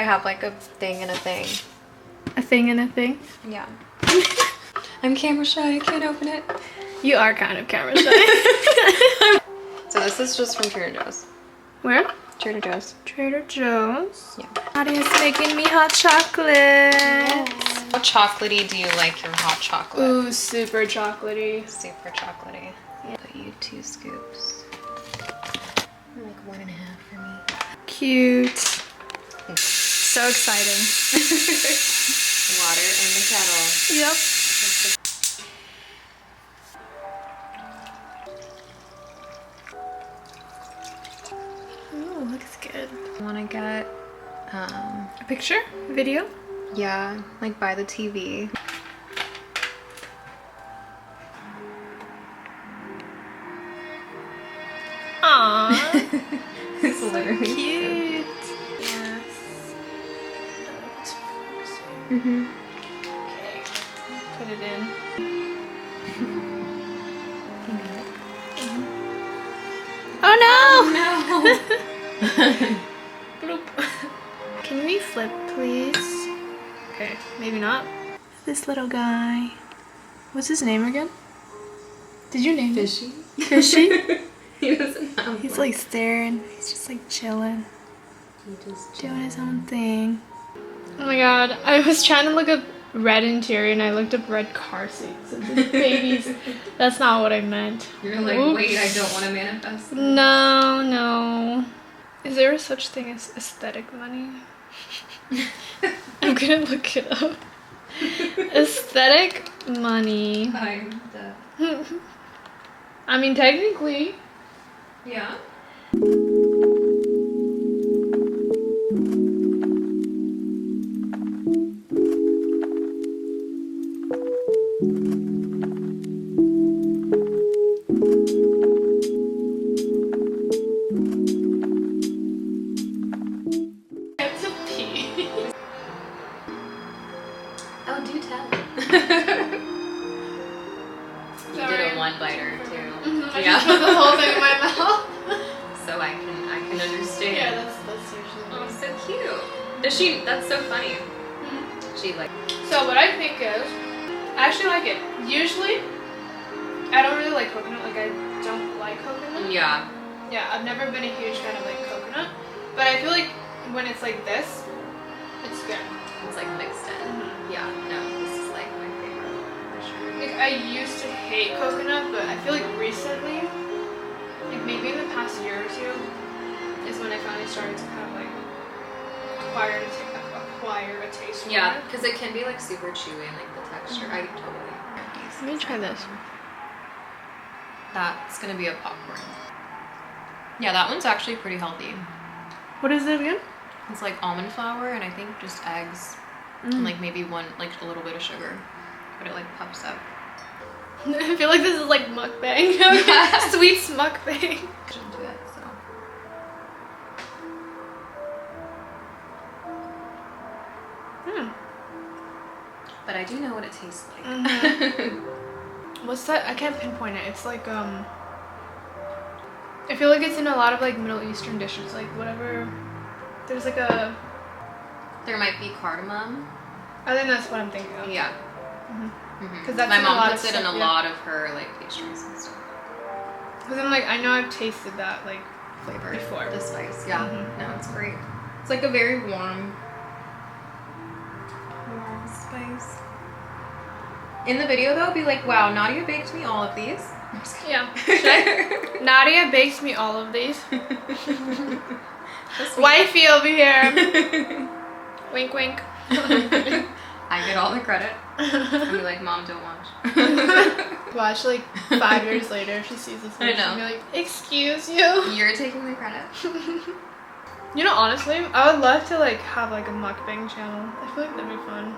have like a thing and a thing. A thing and a thing? Yeah. I'm camera shy, I can't open it. You are kind of camera shy. So this is just from Trader Joe's. Where? Trader Joe's. Trader Joe's. Yeah. Nadia's making me hot chocolate. How chocolatey do you like your hot chocolate? Ooh, super chocolatey. Super chocolatey. Yeah. Put you 2 scoops. Like 1.5 for me. Cute. So exciting. Water in the kettle. Yep. Ooh, looks good. I want to get A picture? Video? yeah, like by the TV. Aww. It's literally Cute. Yes. Mm-hmm. Okay. Put it in. Oh no! No. Bloop. Can we flip, please? Okay, maybe not. This little guy. What's his name again? Did you name him? Fishy. Fishy? He doesn't have He's one. like staring. He's just like chilling. He just Doing his own thing. Oh my god, I was trying to look up red interior and I looked up red car seats. And just babies. That's not what I meant. You're like, Oops. wait, I don't want to manifest. No, no. Is there such thing as aesthetic money? I'm gonna look it up. Aesthetic money. I'm dead. I mean, technically. Yeah. I have to pee. Oh, do tell. You Sorry. did a one-biter too. I just put the whole thing in my mouth. So I can understand. Yeah, that's usually Oh, so cute. Does she? That's so funny. She like. So what I think is, I actually like it. Usually, I don't really like coconut. Like I don't like coconut. Yeah. Yeah, I've never been a huge fan of like coconut, but I feel like when it's like this, it's good. It's like mixed in. Yeah. No, this is like my favorite for sure. Like I used to hate coconut, but I feel like recently, like maybe in the past year or two, is when I finally started to kind of like acquire a taste for Yeah, it. because it can be like super chewy and like the texture. I totally. Let me try this. That's gonna be a popcorn. Yeah, that one's actually pretty healthy. What is it again? It's like almond flour and I think just eggs and like maybe like a little bit of sugar, but it like puffs up. I feel like this is like mukbang. Sweets mukbang. Shouldn't do it, so. But I do know what it tastes like. What's that? I can't pinpoint it. It's like I feel like it's in a lot of like Middle Eastern dishes, like whatever. There's like a. There might be cardamom. I think that's what I'm thinking of. Yeah. Because that's My in a lot mom of puts it in stuff, a yeah. lot of her like pastries and stuff. Because I'm like, I know I've tasted that like Flavor before. the spice. Yeah. No, it's great. It's like a very warm spice. In the video though, be like, wow, Nadia baked me all of these. I'm just kidding. Yeah. Nadia bakes me all of these. Wifey over here. Wink, wink. I get all the credit. I'll be like, Mom, don't watch. Watch like 5 years later if she sees this video. I know. She'll be like, excuse you. You're taking the credit. You know, honestly, I would love to like have like a mukbang channel. I feel like that'd be fun.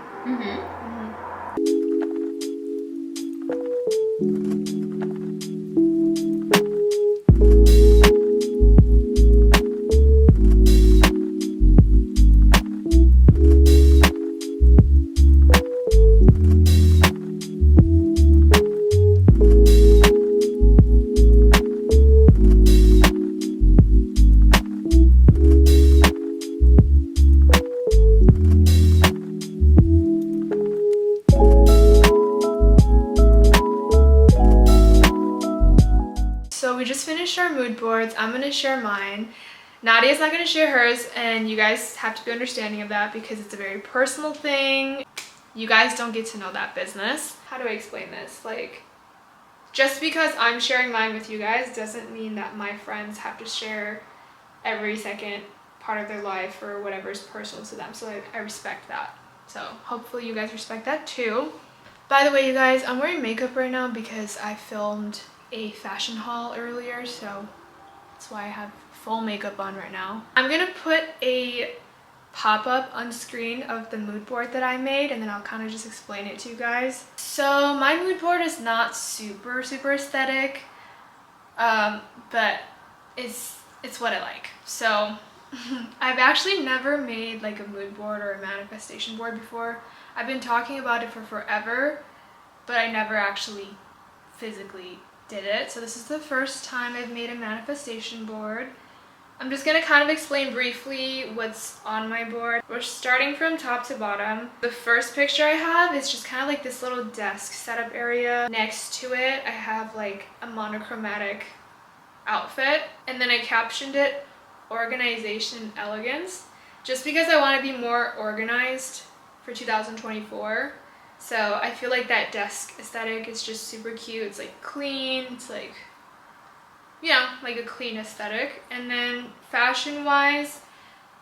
share mood boards. I'm gonna share mine. Nadia's not gonna share hers, and you guys have to be understanding of that because it's a very personal thing. You guys don't get to know that business. How do I explain this? Like, just because I'm sharing mine with you guys doesn't mean that my friends have to share every second part of their life or whatever is personal to them. So I respect that. So hopefully you guys respect that too. By the way, you guys, I'm wearing makeup right now because I filmed a fashion haul earlier, so that's why I have full makeup on right now. I'm gonna put a pop-up on screen of the mood board that I made, and then I'll kind of just explain it to you guys. So my mood board is not super aesthetic, but it's what I like. So I've actually never made like a mood board or a manifestation board before. I've been talking about it for forever, but I never actually physically did it. So this is the first time I've made a manifestation board. I'm just gonna kind of explain briefly what's on my board. We're starting from top to bottom. The first picture I have is just kind of like this little desk setup area. Next to it, I have like a monochromatic outfit, and then I captioned it Organization Elegance, just because I want to be more organized for 2024. So I feel like that desk aesthetic is just super cute. It's like clean, it's like, yeah, like a clean aesthetic. And then fashion wise,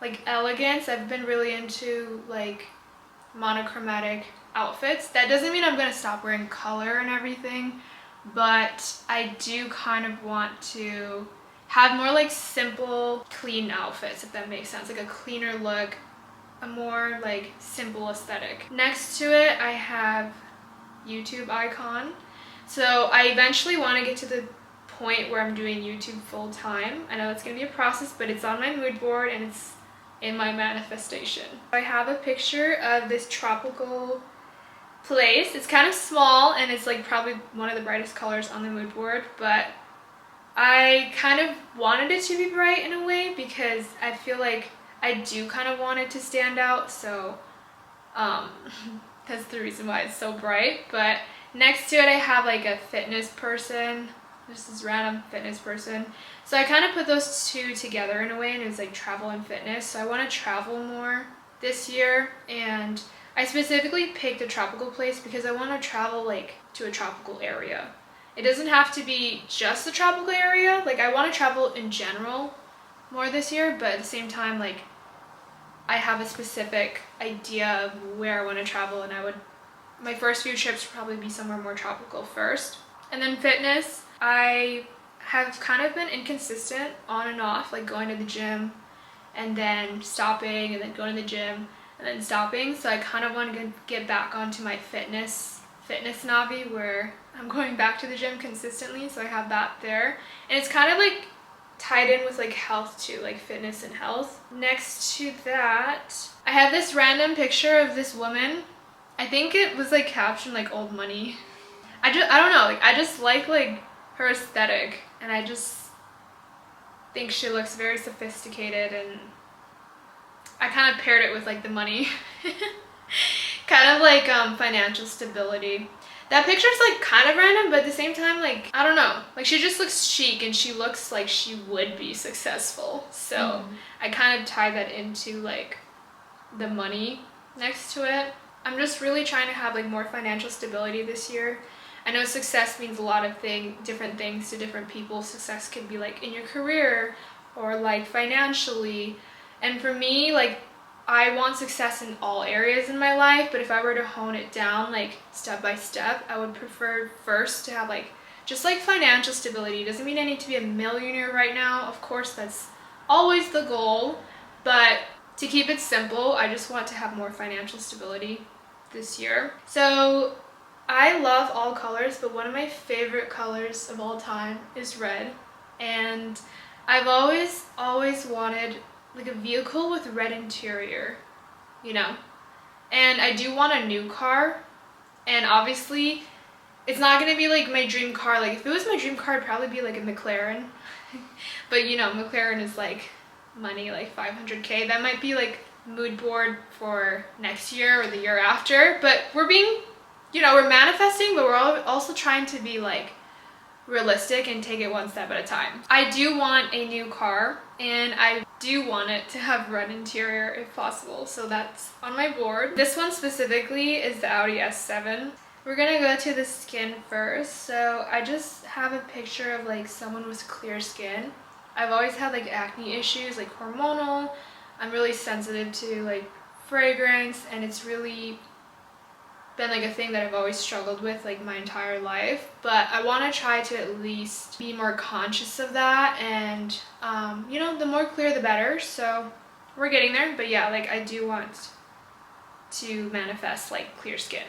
like elegance, I've been really into like monochromatic outfits. That doesn't mean I'm gonna stop wearing color and everything, but I do kind of want to have more like simple, clean outfits, if that makes sense. Like a cleaner look, a more like simple aesthetic. Next to it, I have YouTube icon. So I eventually want to get to the point where I'm doing YouTube full time. I know it's gonna be a process, but it's on my mood board and it's in my manifestation. I have a picture of this tropical place. It's kind of small and it's like probably one of the brightest colors on the mood board, but I kind of wanted it to be bright in a way because I feel like I do kind of want it to stand out, so that's the reason why it's so bright. But next to it I have like a fitness person, just this random fitness person. So I kind of put those two together in a way, and it was like travel and fitness. So I want to travel more this year, and I specifically picked a tropical place because I want to travel like to a tropical area. It doesn't have to be just the tropical area. Like I want to travel in general more this year, but at the same time, like I have a specific idea of where I want to travel, and my first few trips would probably be somewhere more tropical first. And then fitness, I have kind of been inconsistent on and off, like going to the gym and then stopping and then going to the gym and then stopping. So I kind of want to get back onto my fitness Navi, where I'm going back to the gym consistently. So I have that there, and it's kind of like tied in with like health too, like fitness and health. Next to that, I have this random picture of this woman. I think it was like captioned like old money. I don't know, like I just like her aesthetic, and I just think she looks very sophisticated, and I kind of paired it with like the money. Kind of like financial stability. That picture's like kind of random, but at the same time, like, I don't know. Like she just looks chic and she looks like she would be successful. So I kind of tie that into like the money next to it. I'm just really trying to have like more financial stability this year. I know success means a lot of different things to different people. Success can be like in your career or like financially. And for me, like I want success in all areas in my life, but if I were to hone it down like step by step, I would prefer first to have like just like financial stability. Doesn't mean I need to be a millionaire right now. Of course, that's always the goal, but to keep it simple, I just want to have more financial stability this year. So I love all colors, but one of my favorite colors of all time is red, and I've always wanted like a vehicle with red interior, you know. And I do want a new car, and obviously it's not gonna be like my dream car. Like if it was my dream car, it'd probably be like a McLaren. But you know, McLaren is like money, like 500K. That might be like mood board for next year or the year after. But we're being, you know, we're manifesting, but we're also trying to be like realistic and take it one step at a time. I do want a new car, and I do want it to have red interior if possible, so that's on my board. This one specifically is the Audi S7. We're gonna go to the skin first. So I just have a picture of like someone with clear skin. I've always had like acne issues, like hormonal. I'm really sensitive to like fragrance, and it's really been like a thing that I've always struggled with like my entire life, but I want to try to at least be more conscious of that, and you know, the more clear the better. So we're getting there, but yeah, like I do want to manifest like clear skin.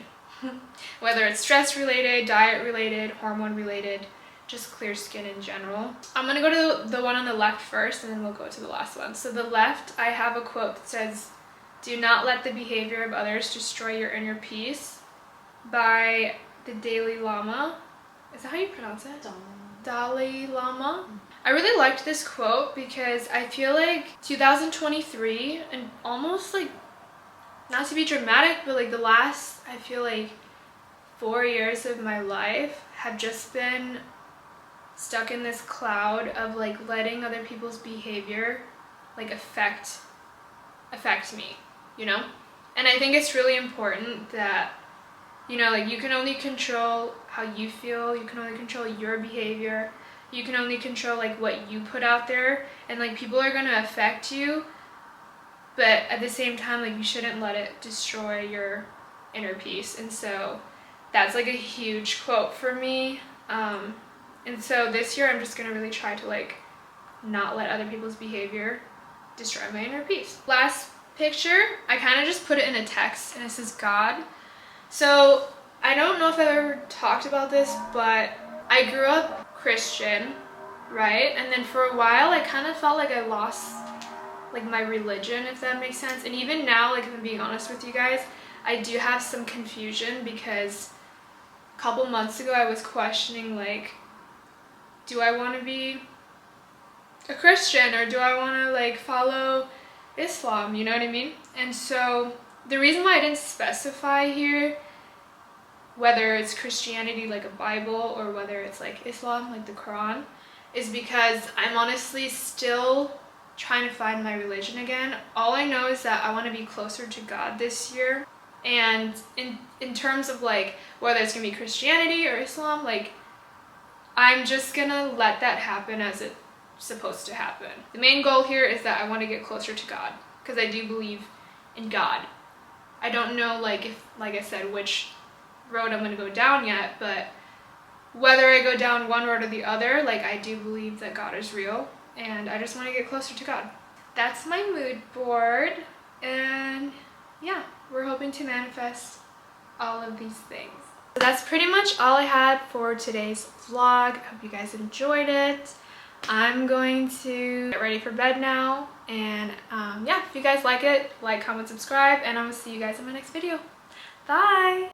Whether it's stress related, diet related, hormone related, just clear skin in general. I'm gonna go to the one on the left first, and then we'll go to the last one. So the left, I have a quote that says, "Do not let the behavior of others destroy your inner peace," by the Dalai Lama. Is that how you pronounce it? Dalai Lama. I really liked this quote because I feel like 2023, and almost like, not to be dramatic, but like the last, I feel like 4 years of my life have just been stuck in this cloud of like letting other people's behavior like affect me, you know? And I think it's really important that, you know, like you can only control how you feel, you can only control your behavior, you can only control like what you put out there, and like people are gonna affect you, but at the same time, like you shouldn't let it destroy your inner peace. And so that's like a huge quote for me. And so this year I'm just gonna really try to like not let other people's behavior destroy my inner peace. Last picture, I kind of just put it in a text, and it says God. So I don't know if I've ever talked about this, but I grew up Christian, right? And then for a while I kind of felt like I lost like my religion, if that makes sense. And even now, like if I'm being honest with you guys, I do have some confusion, because a couple months ago I was questioning like, do I want to be a Christian, or do I want to like follow Islam, you know what I mean? And so the reason why I didn't specify here whether it's Christianity like a Bible or whether it's like Islam like the Quran is because I'm honestly still trying to find my religion again. All I know is that I want to be closer to God this year, and in terms of like whether it's gonna be Christianity or Islam, like I'm just gonna let that happen as it's supposed to happen. The main goal here is that I want to get closer to God, because I do believe in God. I don't know like if, like I said, which road I'm gonna go down yet, but whether I go down one road or the other, like I do believe that God is real, and I just want to get closer to God. That's my mood board, and yeah, we're hoping to manifest all of these things. So that's pretty much all I had for today's vlog. I hope you guys enjoyed it. I'm going to get ready for bed now, and yeah, if you guys like it, like, comment, subscribe, and I'm gonna see you guys in my next video. Bye!